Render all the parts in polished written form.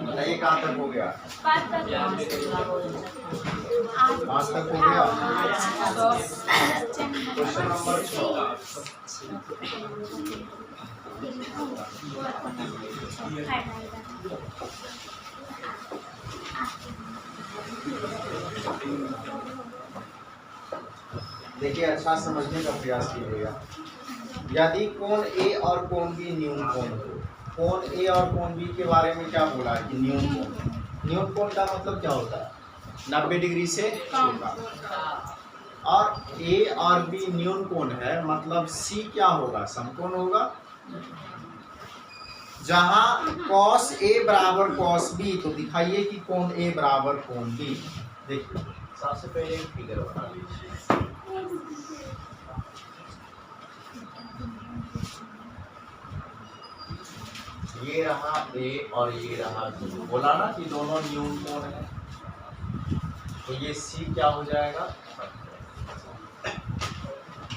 बताइए कहाँ तक हो गया? 5 तक हो गया। Question number 6। देखिए अच्छा समझने का प्रयास कीजिएगा। यदि कोण ए और कोण बी न्यून कोण हो, कोण ए और कोण बी के बारे में क्या बोला कि न्यून कोण। न्यून कोण का मतलब क्या होता है? 90 डिग्री से छोटा। और ए और बी न्यून कोण है, मतलब सी क्या होगा? समकोण होगा। जहां cos A बराबर cos B, तो दिखाइए कि कोण A बराबर कोण B। देखिए सबसे पहले एक फिगर बना लीजिए। ये रहा A और ये रहा B। बोला ना कि दोनों न्यून कोण है, तो ये C क्या हो जाएगा?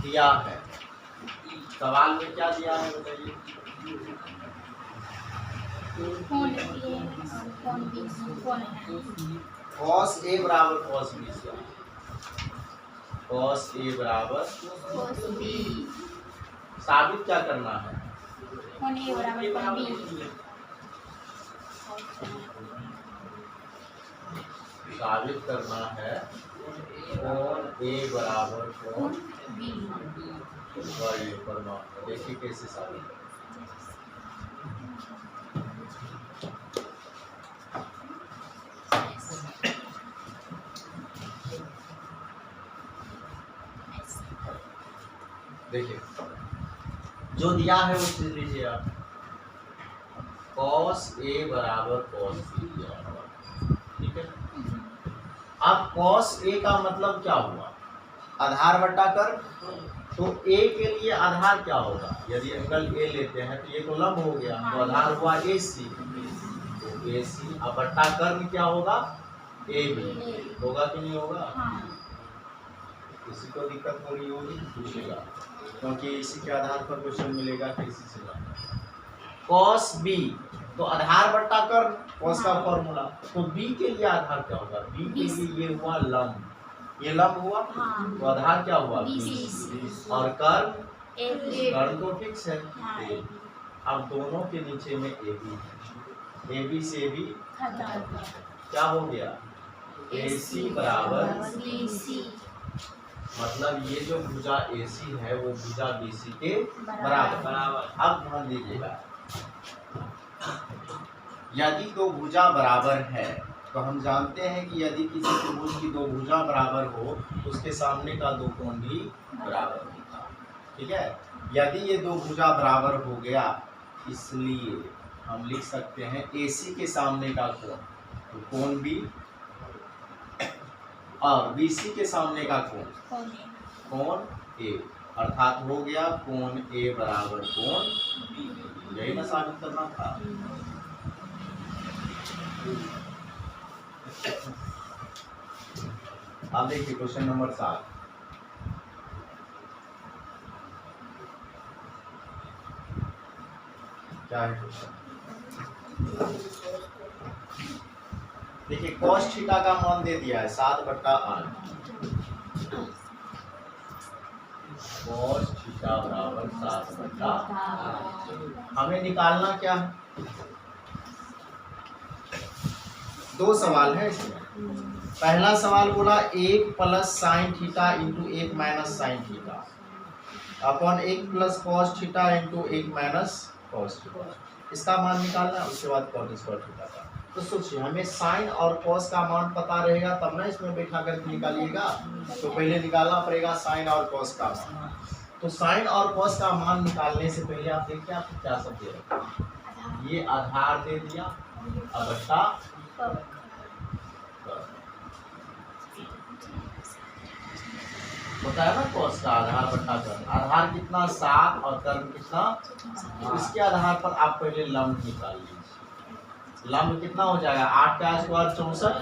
दिया है सवाल में, क्या दिया है बताइए? cos A बराबर cos B। cos A बराबर cos B। साबित क्या करना है? कोण A बराबर कोण B। साबित करना है कोण A बराबर कोण B। देखिए कैसे साबित है। देखिए जो दिया है वो चीज लीजिए आप। cos A बराबर cos B दिया हुआ, ठीक है। अब cos A का मतलब क्या हुआ? आधार बटा कर। तो A के लिए आधार क्या होगा? यदि एंगल A लेते हैं तो ये तो लंब हो गया, तो आधार हुआ AC। तो AC अब बटा कर्म क्या होगा? AB होगा कि नहीं होगा? किसी को दिक्कत हो रही होगी पूछेगा, क्योंकि इसी के आधार पर क्वेश्चन मिलेगा कि इसी से cos B, तो आधार बट्टा कर cos का फॉर्मूला। तो B के लिए आधार क्या होगा? B के लिए ये हुआ लंब, ये लंब हुआ, तो आधार क्या हुआ? और कर्म तो फिक्स है। अब दोनों के नीचे में AB है, AB से भी क्या हो गया? AC बराबर BC। मतलब ये जो भुजा AC है वो भुजा BC के बराबर। अब ध्यान दीजिएगा, यदि दो भुजा बराबर है तो हम जानते हैं कि यदि किसी त्रिभुज की दो भुजा बराबर हो तो उसके सामने का दो कोण भी बराबर होगा, ठीक है। यदि ये दो भुजा बराबर हो गया, इसलिए हम लिख सकते हैं AC के सामने का कोण, तो कोण B, और BC के सामने का कोण A, अर्थात हो गया कोण A बराबर कोण B। यही ना साबित करना था। अब देखिए क्वेश्चन नंबर 7। क्या है क्वेश्चन? देखिए cos थीटा का मान दे दिया है 7/8। cos थीटा बराबर 7/8। हमें निकालना क्या है? दो सवाल है इसमें। पहला सवाल बोला 1 plus sine theta into 1 minus sine theta upon 1 plus cos theta into 1 minus cos theta, इसका मान निकालना। उसके बाद कॉट स्क्वायर थीटा का। तो सोचिए हमें साइन और कॉस का मान पता रहेगा तब ना इसमें बैठा करके निकालिएगा। तो पहले निकालना पड़ेगा साइन और कॉस का मान। तो साइन और कॉस का मान निकालने से पहले आप देखिए आपको क्या सब दे रखा है। ये आधार दे दिया, अब बट्टा होता है ना कॉस का आधार बट्टा कर्म। आधार कितना 7 और कर्म कितना, इसके आधार पर आप पहले लंब निकाल लीजिए। लंब कितना हो जाएगा? 8 का स्क्वायर 64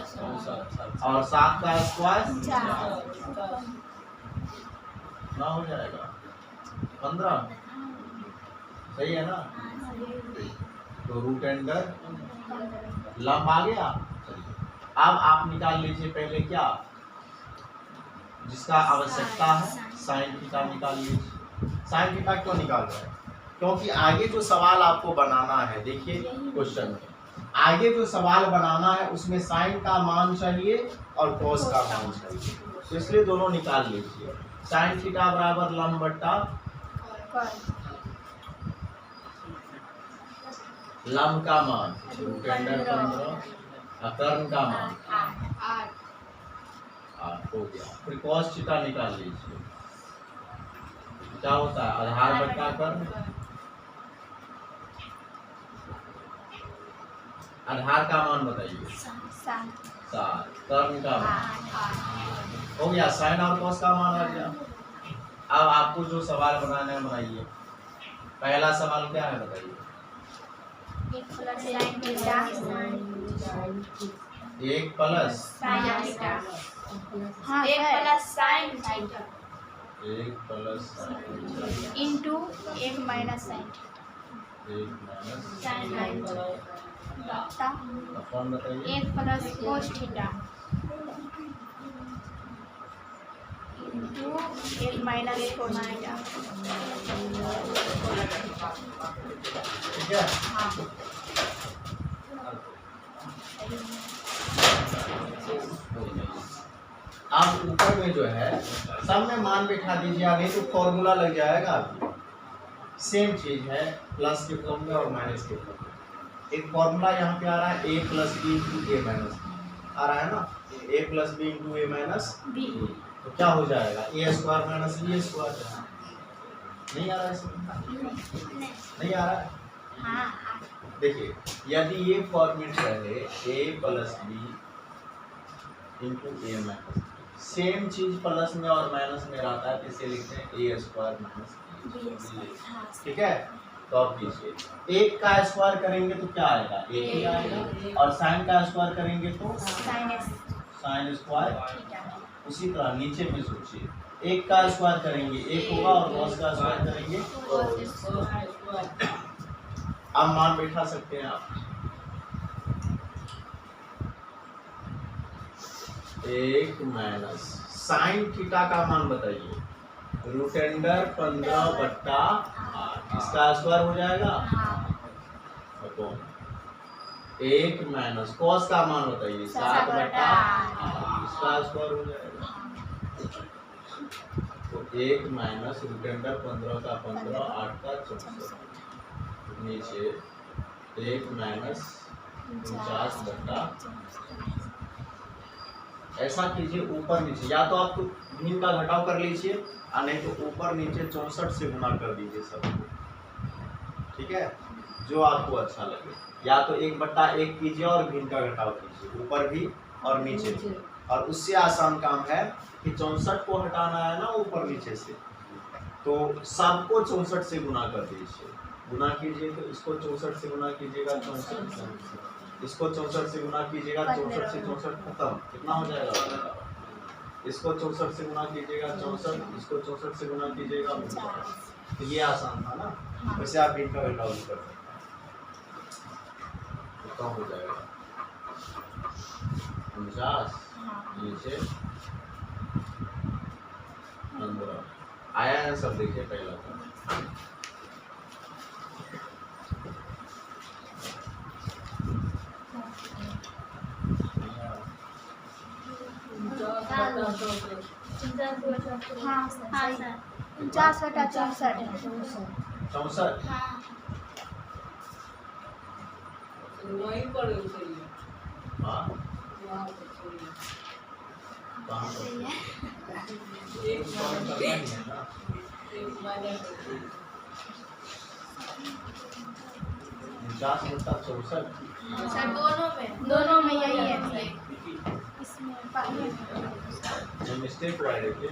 और 7 का स्क्वायर कितना हो जाएगा? 15। सही है ना? तो रूट अंडर लंब आ गया। अब आप निकाल लीजिए पहले क्या, जिसका आवश्यकता है साइन थीटा निकाल लीजिए। साइन थीटा क्यों निकाल रहे हैं? क्योंकि आगे जो सवाल आपको बनाना है, देखिए क्वेश्चन में आगे जो सवाल बनाना है उसमें साइन का मान चाहिए और कॉस का मान चाहिए, तो इसलिए दोनों निकाल लीजिए। साइन थीटा बराबर लंब बट्टा लंब का मान रूट अंडर 15 और कर्ण का मान 8 हो गया। फिर कॉस थीटा निकाल लीजिए, क्या होता है आधार बट्टा कर्ण, आधार का मान बताइए 7, कर्ण का मान हो गया, साइन और कॉस का मान आ गया। अब आपको जो सवाल बनाना है बनाइए। पहला सवाल क्या है बताइए? 1 plus sine theta into 1 minus sine अपन बताइए 1 plus cos theta into 1 minus cos theta. ठीक है? आप ऊपर में जो है सब में मान बैठा दीजिए, नहीं तो फॉर्मूला लग जाएगा। अभी सेम चीज है, प्लस के फॉर्म में और माइनस के फॉर्म में। एक फॉर्मूला यहाँ पे आ रहा है a plus B into A minus B आ रहा है ना, a plus B into A minus B, तो क्या हो जाएगा A square minus B square. नहीं आ रहा है इसमें? नहीं आ रहा है? हाँ। देखिए यदि ये फॉर्मेट रहे a plus B into A minus, same चीज प्लस में और माइनस में रहता है, तो इसे लिखते हैं ए स्क्वायर माइनस बी। ठीक है? तो अब कीजिए, एक का स्क्वायर करेंगे तो क्या आएगा? एक ही आएगा, और साइन का स्क्वायर करेंगे तो साइन स्क्वायर। उसी तरह नीचे में सोचिए, एक का स्क्वायर करेंगे एक होगा और कॉस का स्क्वायर करेंगे तो। अब मान बैठा सकते हैं आप, एक माइनस साइन थीटा का मान बताइए, रूट अंडर 15 बट्टा 8, इसका स्क्वायर हो जाएगा। एक माइनस कॉस का मान बताइए 7 बट्टा 8, इसका स्क्वायर हो जाएगा। तो एक माइनस रूट अंडर 15 का 15, 8 का 64, नीचे एक माइनस 49 बट्टा। ऐसा कीजिए ऊपर नीचे, या तो आप भिन्न का घटाव कर लीजिए और नहीं तो ऊपर नीचे 64 से गुना कर दीजिए सबको। ठीक है? जो आपको अच्छा लगे, या तो 1/1 कीजिए और भिन्न का घटाव कीजिए ऊपर भी और नीचे भी। और उससे आसान काम है कि 64 को हटाना है ना ऊपर नीचे से, तो सबको 64 से गुना कर दीजिए। गुना कीजिए तो इसको 64 से गुना कीजिएगा 64, इसको 64 से गुना कीजिएगा 64 से 64 खत्म, कितना हो जाएगा? इसको 64 से गुना कीजिएगा 64, इसको 64 से गुना कीजिएगा 49। तो ये आसान था ना? वैसे आप इनका घटाव कर सकते हैं, तो कम हो जाएगा 49 नीचे 15 आया है सब। देखिए पहला था हाँ सर 49 बटा 64 64। वहीं पर हाँ एक 49 बटा 64 सर दोनों में यही है। इसमें ये मिस्टेक हुआ है। देखिए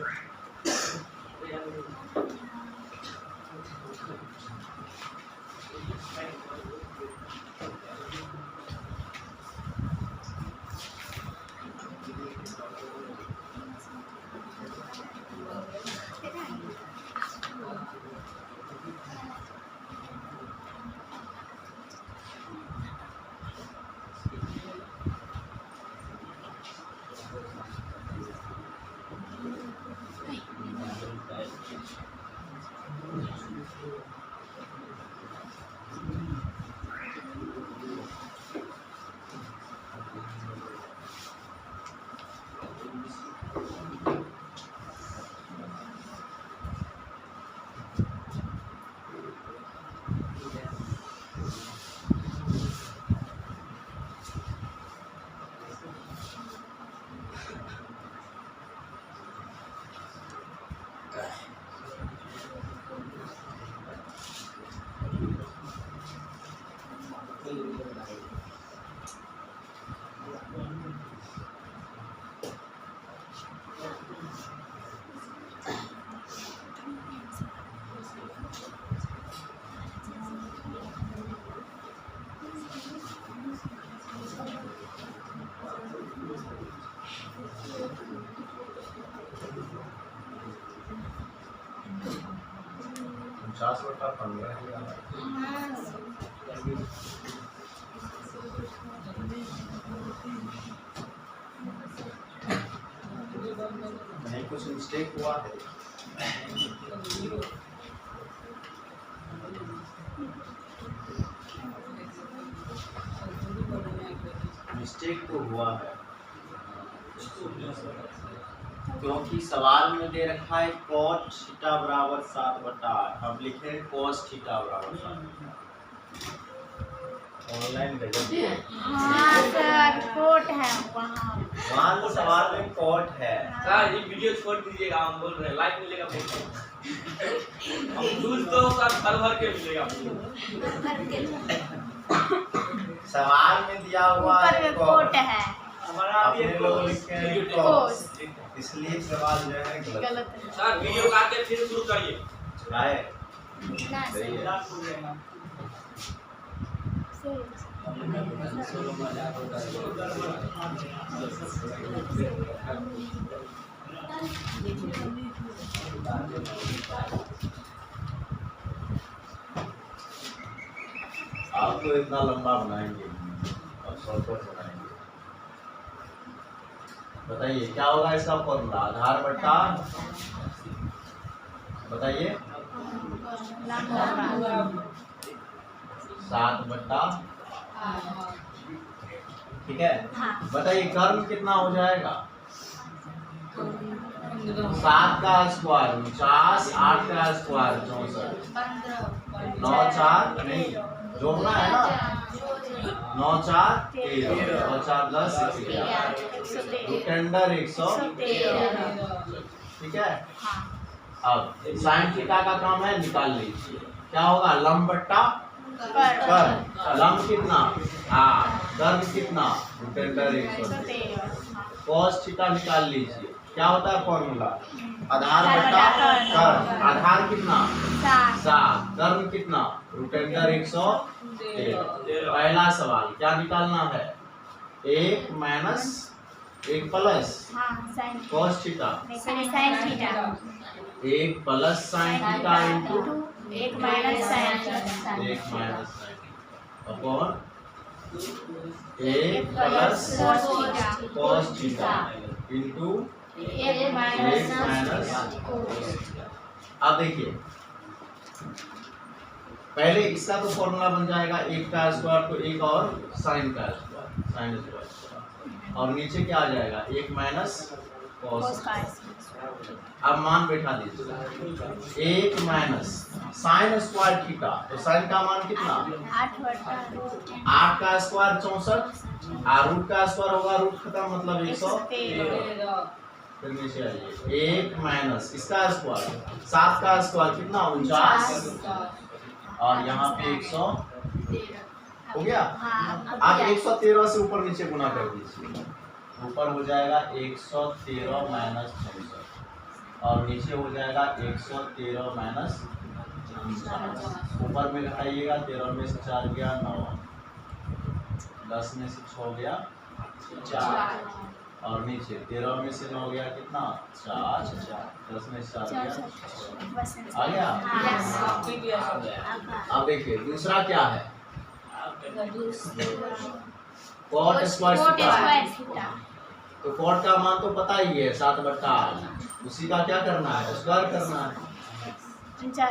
49/15 नहीं, कुछ मिस्टेक हुआ है। मिस्टेक तो हुआ है क्योंकि सवाल में दे रखा है cot थीटा बराबर 7/8, हम लिखे cos थीटा बराबर 7। ऑनलाइन हाँ सर कोट है वहाँ। वहाँ तो सवाल में cot है। सर ये वीडियो छोड़ दीजिएगा, हम बोल रहे हैं लाइक मिलेगा हम दूध तो सर भर के मिलेगा। सवाल में दिया हुआ ऊपर है में कोट है। हमारा अपने लोग लिखे हैं cos, इसलिए सवाल जो है गलत गलत है। सर वीडियो काट के फिर शुरू करिए। है। ना सही है। आप तो इतना लंबा बनाएंगे और शॉर्टकट बनाएंगे। बताइए क्या होगा इसका फॉर्मूला? आधार बट्टा, बताइए 7/, ठीक है। हाँ। बताइए कर्म कितना हो जाएगा? 7 का स्क्वायर 49, 8 का स्क्वायर 64, 9 4 नहीं जोड़ना है ना, 9 4 13, 9 4 10 11, 113, ठीक है। अब साइन थीटा का काम है, निकाल लीजिए क्या होगा? लंब बट्टा कर, लंब कितना 8, कर्म कितना √113, cos थीटा निकाल लीजिए क्या होता है फॉर्मूला? आधार बट्टा कर, आधार कितना 7, कर्म कितना √113। पहला सवाल क्या निकालना है? 1 minus 1 plus cos theta, 1 plus sine theta into 1 minus sine 1 minus upon 1 plus cos theta into 1 minus. अब देखिए पहले इसका तो फॉर्मूला बन जाएगा 1 का स्क्वायर तो 1 और साइन का स्क्वायर, साइन स्क्वायर, और नीचे क्या आ जाएगा? 1 माइनस cos। अब मान बैठा दीजिए 1 माइनस साइन स्क्वायर थीटा, तो साइन का मान कितना? 8 का स्क्वायर 64, और रूट का स्क्वायर होगा रूट खत्म मतलब 113। फिर नीचे आइए 1 माइनस इसका स्क्वायर 7 का स्क्वायर कितना 49, और यहाँ पे 100 हो गया। आप 113 से ऊपर नीचे गुना कर दीजिए, ऊपर हो जाएगा 113 माइनस 64 और नीचे हो जाएगा 113 माइनस 49। ऊपर में घटाइएगा 13 में से 4 गया 9, 10 में से 6 गया 4, और नीचे 13 में से 9 गया कितना 4, 10 में से 4 गया आ गया। अब देखिए दूसरा क्या है? cot स्क्वायर थीटा, तो cot का मान तो पता ही है 7/8, उसी का क्या करना है? स्क्वायर करना है 50/।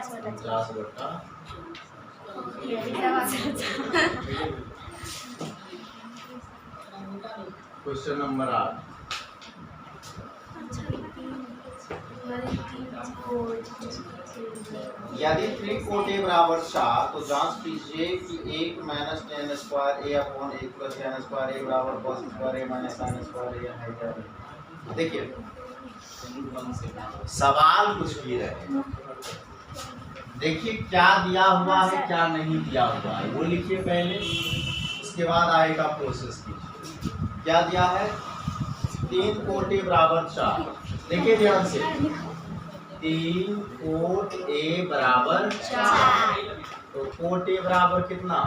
क्वेश्चन नंबर 8, यदि 3 cot A बराबर 4 तो जांच कीजिए कि 1 minus tan square A upon 1 plus tan square A बराबर cos square A minus sin square A है क्या नहीं? देखिए सवाल कुछ भी रहे, देखिए क्या दिया हुआ है क्या नहीं दिया हुआ है वो लिखिए पहले, उसके बाद आएगा प्रोसेस कीजिए। क्या दिया है? 3 cot A बराबर 4, देखिए ध्यान से 3 cot A बराबर 4, तो cot A बराबर कितना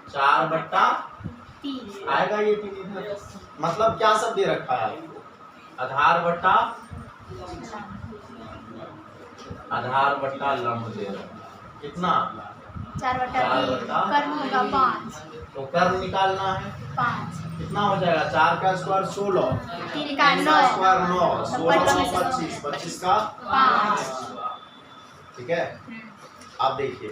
4/3 आएगा ये 3 इधर, मतलब क्या सब दे रखा है आपको? आधार बट्टा आधार बट्टा लंब दे रहा है। कितना? 4 बटा 4 3 बटा कर्म होगा 5 तो कर्म निकालना है। 5 कितना हो जाएगा? 4 का स्क्वायर 16, 3 का 3 9 का स्क्वायर 9, 16 16 का 25, 25 का 5 ठीक है। अब देखिए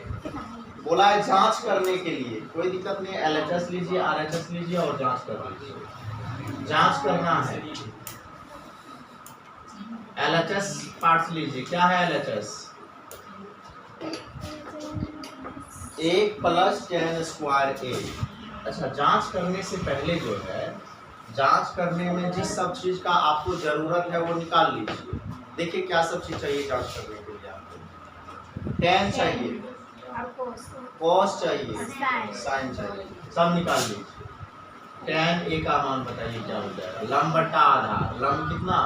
बोला है जांच करने के लिए, कोई दिक्कत नहीं, LHS लीजिए, RHS लीजिए और जांच कर लीजिए। जांच करना है। LHS पार्ट्स लीजिए। क्या है LHS? 1 + tan square a। अच्छा, जांच करने से पहले जो है, जांच करने में जिस सब चीज का आपको जरूरत है वो निकाल लीजिए। देखिए क्या सब चीज चाहिए जांच करने के लिए आपको। tan चाहिए, cos चाहिए, sin चाहिए, सब निकाल लीजिए। tan a का मान बताइए क्या हो जाएगा? लंब बट्टा आधार। लंब कितना?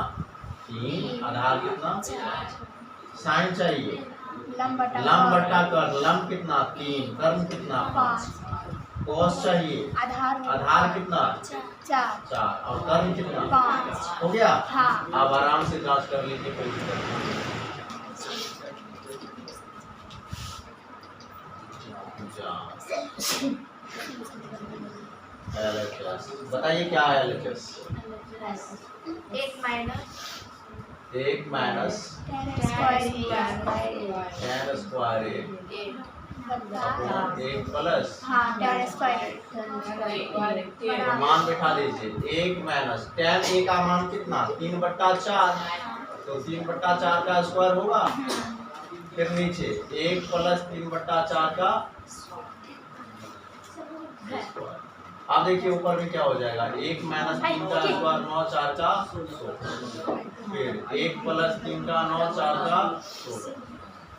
3, आधार कितना? sin चाहिए, लंब लंब बट्टा कर्ण। लंब कितना? 3, कर्ण कितना? 5। cos चाहिए, आधार कितना? 4 और कर्ण कितना? 5। हो गया? हाँ। आप आराम से जांच कर लीजिए, कोई दिक्कत नहीं। LHS बताइए क्या है LHS? 1 minus 1 minus tan square tan square a upon 1 plus हाँ tan स्क्वायर तो मान बैठा दीजिए। 1 माइनस tan a का मान कितना? 3/4। तो 3/4 का स्क्वायर होगा। फिर नीचे 1 + 3/4 का स्क्वायर। अब देखिए ऊपर में क्या हो जाएगा? 1 - 3 का स्क्वायर 9, 4 का 16। फिर 1 + 3 का 9, 4 का 16।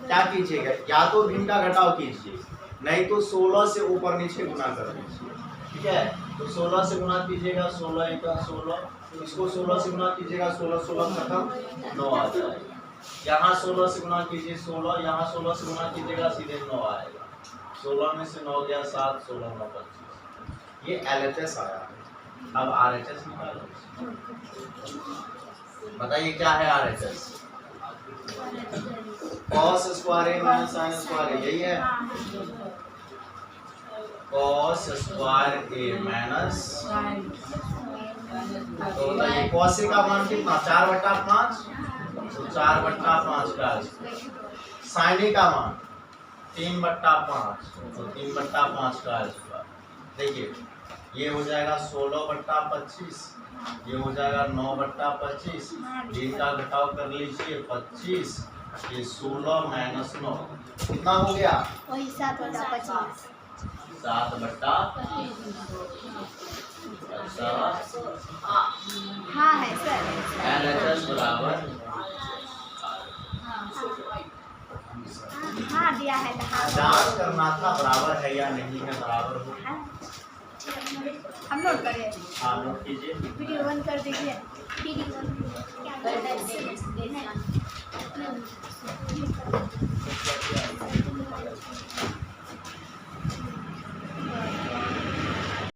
क्या कीजिएगा? या तो भिन्न का घटाव कीजिए, नहीं तो 16 से ऊपर नीचे गुना कर दीजिए। ठीक है, तो 16 से गुना कीजिएगा, 16 × 16, इसको 16 से गुना कीजिएगा, 16 16 खत्म, 9 आ जाएगा। यहाँ 16 से गुना कीजिए 16, यहाँ 16 से गुना कीजिएगा, सीधे 9 आएगा। 16 में से 9 गया 7, 16 9 25। ये LHS आया है। अब RHS निकालो। बताइए क्या है RHS? cos square a - sin square a, यही है। cos स्क्वायर a तो बताइए cos a का मान कितना? 4/5, तो 4/5 का sin a का मान 3/5, तो 3/5 का स्क्वायर। देखिए ये हो जाएगा 16/25, ये हो जाएगा 9/25, इनका घटाव कर लीजिए 25, ये 16 - 9 कितना हो गया? वही 7/25 7/25। हाँ है सर। LHS बराबर हाँ दिया है जांच करना था बराबर है या नहीं है। बराबर हो, हम नोट करें। हाँ नोट कीजिए। वीडियो बंद कर दीजिए। वीडियो